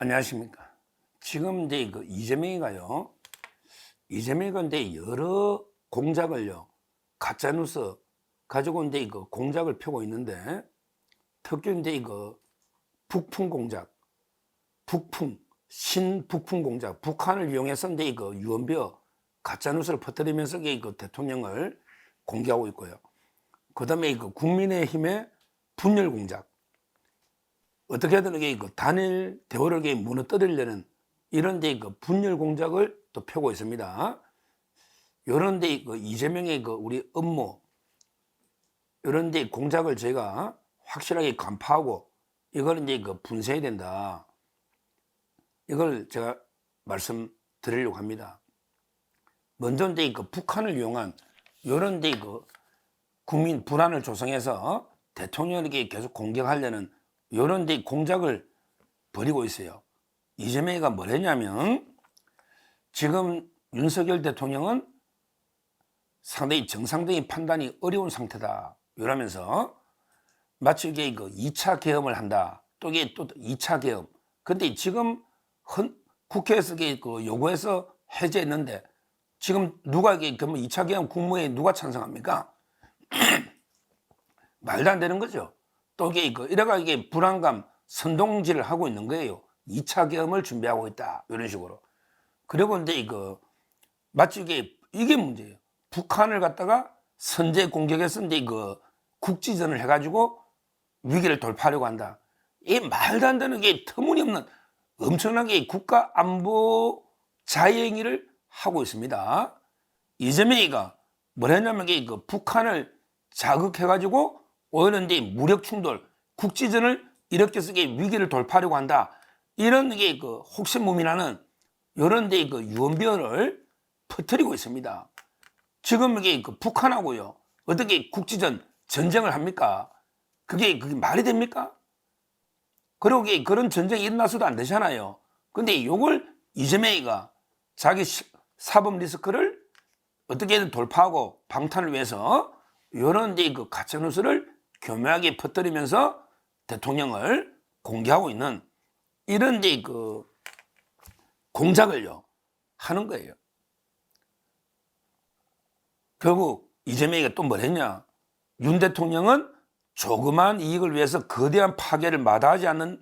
안녕하십니까. 지금 이제 이재명이가요. 이재명이가 이제 여러 공작을요, 가짜뉴스 가지고 이제 공작을 펴고 있는데, 특히 이제 북풍 공작, 신북풍 공작, 북한을 이용해서 이제 유언비어 가짜뉴스를 퍼뜨리면서 대통령을 공개하고 있고요. 그 다음에 국민의힘의 분열 공작, 어떻게든 단일 대우를 무너뜨리려는 이런 데 분열 공작을 또 펴고 있습니다. 이런 데 이재명의 우리 업무, 이런 데 공작을 저희가 확실하게 간파하고 이걸 이제 분쇄해야 된다. 이걸 제가 말씀드리려고 합니다. 먼저 이제 북한을 이용한 이런 데 국민 불안을 조성해서 대통령에게 계속 공격하려는 이런 데 공작을 벌이고 있어요. 이재명이가 뭘 했냐면, 지금 윤석열 대통령은 상당히 정상적인 판단이 어려운 상태다 이러면서 마치 이게 2차 계엄을 한다. 또 이게 또 2차 계엄. 근데 지금 국회에서 요구해서 해제했는데, 지금 누가 그러면 2차 계엄 국무회의에 누가 찬성합니까? 말도 안 되는 거죠. 또 이래가 불안감, 선동질을 하고 있는 거예요. 2차 계엄을 준비하고 있다. 이런 식으로. 그리고 이제 마치 이게 문제예요. 북한을 갖다가 선제 공격해서 이제 국지전을 해가지고 위기를 돌파하려고 한다. 이 말도 안 되는 게 터무니없는 엄청나게 국가 안보 자해행위를 하고 있습니다. 이재명이가 뭘 했냐면 북한을 자극해가지고 오히려 이제 무력 충돌, 국지전을 일으켜서 위기를 돌파하려고 한다. 이런 혹세무민하는 이런 데 유언비어를 퍼뜨리고 있습니다. 지금 북한하고요, 어떻게 국지전 전쟁을 합니까? 그게 말이 됩니까? 그리고 그런 전쟁이 일어나서도 안 되잖아요. 근데 이걸 이재명이가 자기 사법 리스크를 어떻게든 돌파하고 방탄을 위해서 이런 데 가짜뉴스를 교묘하게 퍼뜨리면서 대통령을 공개하고 있는 이런 데 공작을요 하는 거예요. 결국 이재명이가 또 뭘 했냐? 윤 대통령은 조그만 이익을 위해서 거대한 파괴를 마다하지 않는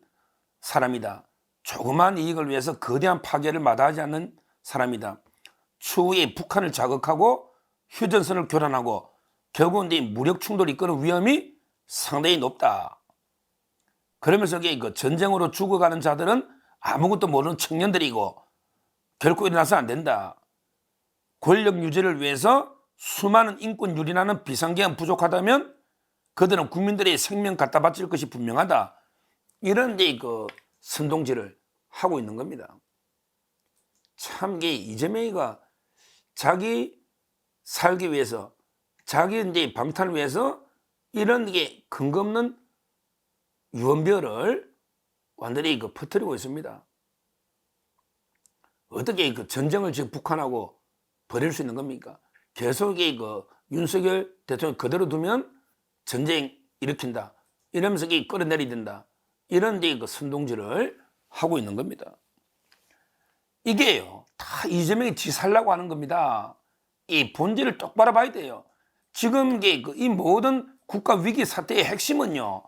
사람이다. 조그만 이익을 위해서 거대한 파괴를 마다하지 않는 사람이다. 추후에 북한을 자극하고 휴전선을 교란하고 결국은 무력 충돌이 이끄는 위험이 상당히 높다. 그러면서 전쟁으로 죽어가는 자들은 아무것도 모르는 청년들이고 결코 일어나서 안 된다. 권력 유지를 위해서 수많은 인권 유린하는 비상계엄 부족하다면 그들은 국민들의 생명 갖다 바칠 것이 분명하다. 이런 선동질을 하고 있는 겁니다. 참 이재명이가 자기 살기 위해서, 자기 방탄을 위해서 이런 근거 없는 유언비어를 완전히 퍼뜨리고 있습니다. 어떻게 전쟁을 지금 북한하고 벌일 수 있는 겁니까? 계속 윤석열 대통령 그대로 두면 전쟁 일으킨다. 이러면서 끌어내리된다. 이런 선동질을 하고 있는 겁니다. 이게요, 다 이재명이 지 살라고 하는 겁니다. 이 본질을 똑바로 봐야 돼요. 지금 이 모든 국가 위기 사태의 핵심은요,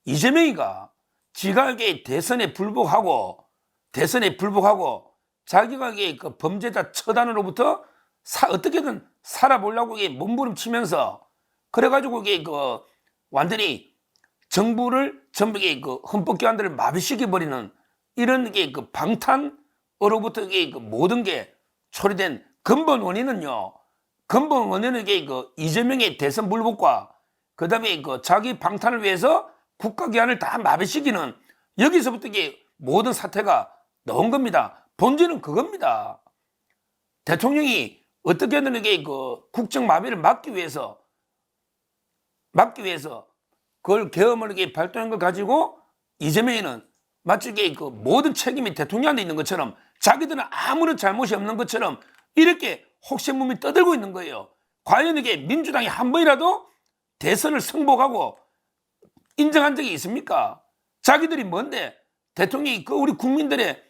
이재명이가 지가 대선에 불복하고 자기가 범죄자 처단으로부터 어떻게든 살아보려고 몸부림치면서 그래가지고 완전히 정부를 전부 헌법기관들을 마비시켜버리는 이런 방탄으로부터 모든 게 초래된 근본 원인은요, 이재명의 대선 불복과 그 다음에 자기 방탄을 위해서 국가기관을 다 마비시키는 여기서부터 모든 사태가 나온 겁니다. 본질은 그겁니다. 대통령이 어떻게든 국정 마비를 막기 위해서 그걸 계엄을 발동한 걸 가지고 이재명이는 마치 모든 책임이 대통령한테 있는 것처럼 자기들은 아무런 잘못이 없는 것처럼 이렇게 혹세무민 떠들고 있는 거예요. 과연 민주당이 한 번이라도 대선을 승복하고 인정한 적이 있습니까? 자기들이 뭔데 대통령이 그 우리 국민들의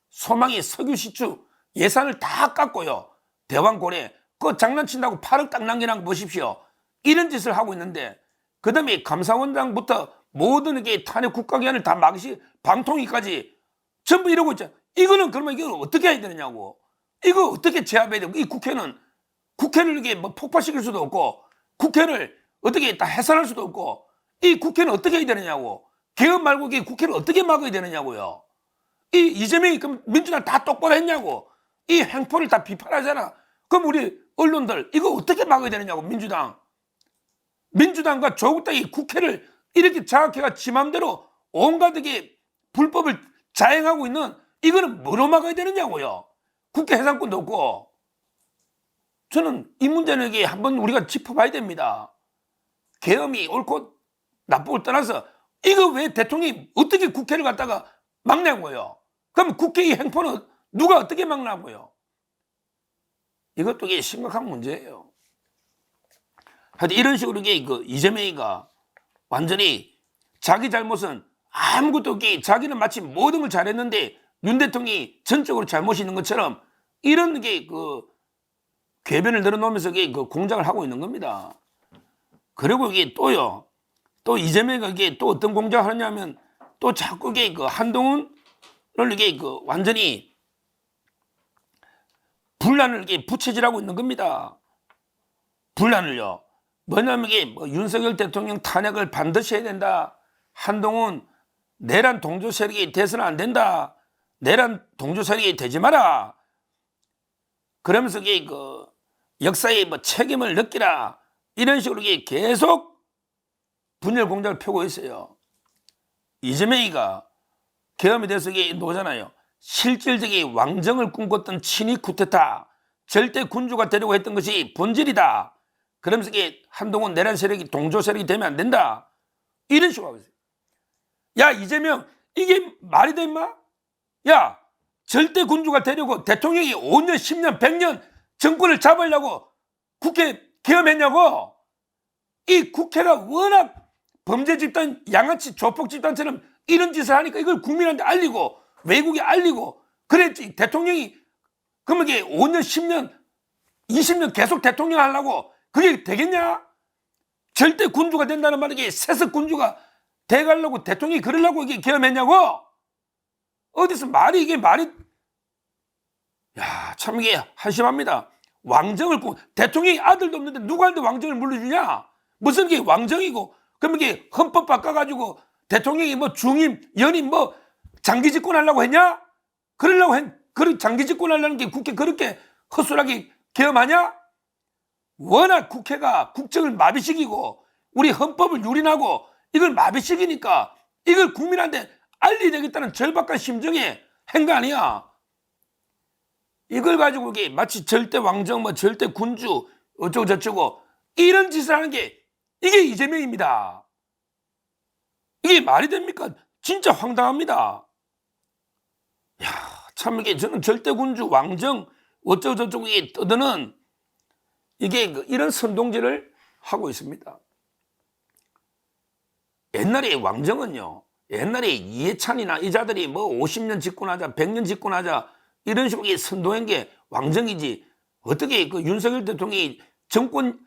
소망이 석유 시추 예산을 다 깎고요. 대왕고래 그 장난친다고 8억 딱 남겨놓은 거 보십시오. 이런 짓을 하고 있는데 그 다음에 감사원장부터 모든 게 탄핵 국가기관을 다 막으시 방통위까지 전부 이러고 있잖아. 이거는 그러면 이걸 어떻게 해야 되느냐고. 이거 어떻게 제압해야 되고 이 국회를 이게 뭐 폭파시킬 수도 없고 국회를 어떻게 다 해산할 수도 없고 이 국회는 어떻게 해야 되느냐고. 개헌 말고 이 국회를 어떻게 막아야 되느냐고요. 이 이재명이 그럼 민주당 다 똑바로 했냐고. 이 행포를 다 비판하잖아. 그럼 우리 언론들 이거 어떻게 막아야 되느냐고. 민주당과 조국 당이 국회를 이렇게 장악해가 지 맘대로 온갖 게 불법을 자행하고 있는 이거는 뭐로 막아야 되느냐고요. 국회 해산권도 없고. 저는 이 문제는 이게 한번 우리가 짚어봐야 됩니다. 계엄이 옳고 나쁘고 떠나서 이거 왜 대통령이 어떻게 국회를 갖다가 막냐고요. 그럼 국회의 행포는 누가 어떻게 막냐고요. 이것도 이게 심각한 문제예요. 하여튼 이런 식으로 이게 이재명이가 완전히 자기 잘못은 아무것도 없게 자기는 마치 모든 걸 잘했는데 윤 대통령이 전적으로 잘못이 있는 것처럼 이런 게 궤변을 늘어놓으면서 이게 공작을 하고 있는 겁니다. 그리고 이게 또요. 또 이재명이 이게 또 어떤 공작을 하냐면 또 자꾸 이게 한동훈을 이게 완전히 분란을 이게 부채질하고 있는 겁니다. 분란을요. 뭐냐면 이게 윤석열 대통령 탄핵을 반드시 해야 된다. 한동훈 내란 동조 세력이 돼서는 안 된다. 내란 동조 세력이 되지 마라. 그러면서 이게 역사의 책임을 느끼라. 이런 식으로 이게 계속 분열 공작을 펴고 있어요. 이재명이가 계엄에 대해서 이게 노잖아요. 실질적인 왕정을 꿈꿨던 친위 쿠데타, 절대 군주가 되려고 했던 것이 본질이다. 그러면서 이게 한동훈 내란 세력이 동조 세력이 되면 안 된다. 이런 식으로 하고 있어요. 야 이재명 이게 말이 돼 임마? 야 절대 군주가 되려고 대통령이 5년 10년 100년 정권을 잡으려고 국회 계엄했냐고. 이 국회가 워낙 범죄 집단 양아치 조폭 집단처럼 이런 짓을 하니까 이걸 국민한테 알리고 외국에 알리고 그랬지. 대통령이 그러면 이게 5년 10년 20년 계속 대통령 하려고 그게 되겠냐? 절대 군주가 된다는 말은 이게 세습 군주가 돼가려고 대통령이 그러려고 이게 계엄했냐고? 어디서 말이 이게 말이 야, 참 이게 한심합니다. 왕정을 대통령이 아들도 없는데 누구한테 왕정을 물려주냐? 무슨 게 왕정이고 그러면 이게 헌법 바꿔가지고 대통령이 중임 연임 장기 집권하려고 했냐? 그런 장기 집권하려는 게 국회 그렇게 헛소리하게 계엄하냐? 워낙 국회가 국정을 마비시키고 우리 헌법을 유린하고 이걸 마비시키니까 이걸 국민한테 알려야 되겠다는 절박한 심정에 한 거 아니야. 이걸 가지고 이게 마치 절대 왕정 절대 군주 어쩌고 저쩌고 이런 짓을 하는 게 이게 이재명입니다. 이게 말이 됩니까? 진짜 황당합니다. 야, 참 이게 저는 절대 군주 왕정 어쩌고 저쩌고 이게 떠드는 이게 이런 선동질을 하고 있습니다. 옛날에 왕정은요. 옛날에 이해찬이나 이 자들이 50년 집권하자 100년 집권하자 이런 식으로 선동한 게 왕정이지. 어떻게 윤석열 대통령이 정권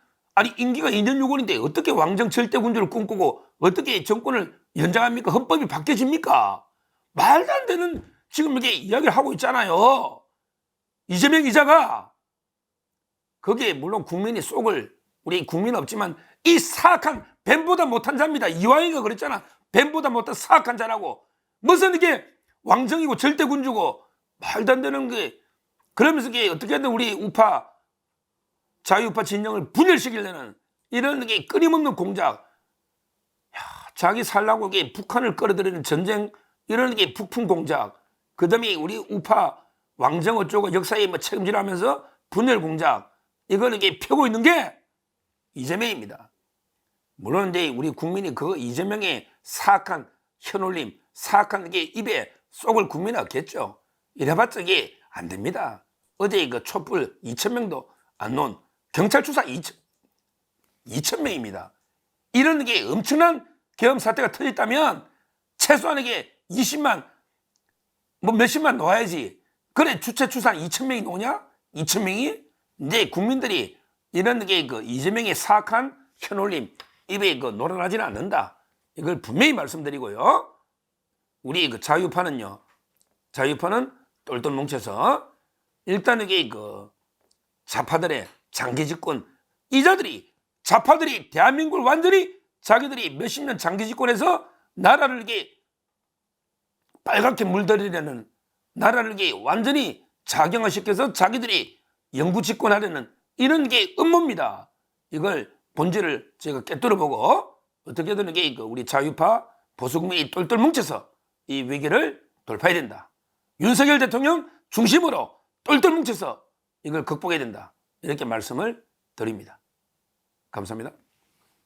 임기가 2년 6월인데 어떻게 왕정 절대 군주를 꿈꾸고 어떻게 정권을 연장합니까? 헌법이 바뀌어집니까? 말도 안 되는 지금 이렇게 이야기를 하고 있잖아요. 이재명 기자가 거기에 물론 국민이 속을 우리 국민은 없지만 이 사악한 뱀보다 못한 자입니다. 이화영이가 그랬잖아. 뱀보다 못한 사악한 자라고. 무슨 이게 왕정이고 절대 군주고 말도 안 되는 게 그러면서 이게 어떻게든 우리 우파 자유우파 진영을 분열시키려는 이런 게 끊임없는 공작. 야, 자기 살라고 이게 북한을 끌어들이는 전쟁 이런 게 북풍 공작. 그다음에 우리 우파 왕정 어쩌고 역사에 책임지라면서 분열 공작. 이걸 이게 펴고 있는 게 이재명입니다. 물론 이제 우리 국민이 그 이재명의 사악한 현올림, 사악한 게 입에 쏙을 국민은 없겠죠. 이래봤자 이게 안 됩니다. 어제 촛불 2,000명도 안 놓은 경찰 추사 2,000명입니다. 이런 게 엄청난 계엄 사태가 터졌다면 최소한 이게 20만 뭐 몇십만 놓아야지. 그래 주체 추산 2,000명이 노냐? 2,000명이? 이제 국민들이 이런 게 그 이재명의 사악한 현올림 입에 그 놀아나지는 않는다. 이걸 분명히 말씀드리고요. 우리 그 자유파는요. 자유파는 똘똘 뭉쳐서 일단 이게 그 좌파들의 장기 집권 이자들이 좌파들이 대한민국을 완전히 자기들이 몇십 년 장기 집권해서 나라를 이게 빨갛게 물들이려는 나라를 이게 완전히 작용화시켜서 자기들이 영구 집권하려는 이런 게 음모입니다. 이걸 본질을 제가 꿰뚫어보고 어떻게든 이게 우리 자유파 보수국민이 똘똘 뭉쳐서 이 위기를 돌파해야 된다. 윤석열 대통령 중심으로 똘똘 뭉쳐서 이걸 극복해야 된다. 이렇게 말씀을 드립니다. 감사합니다.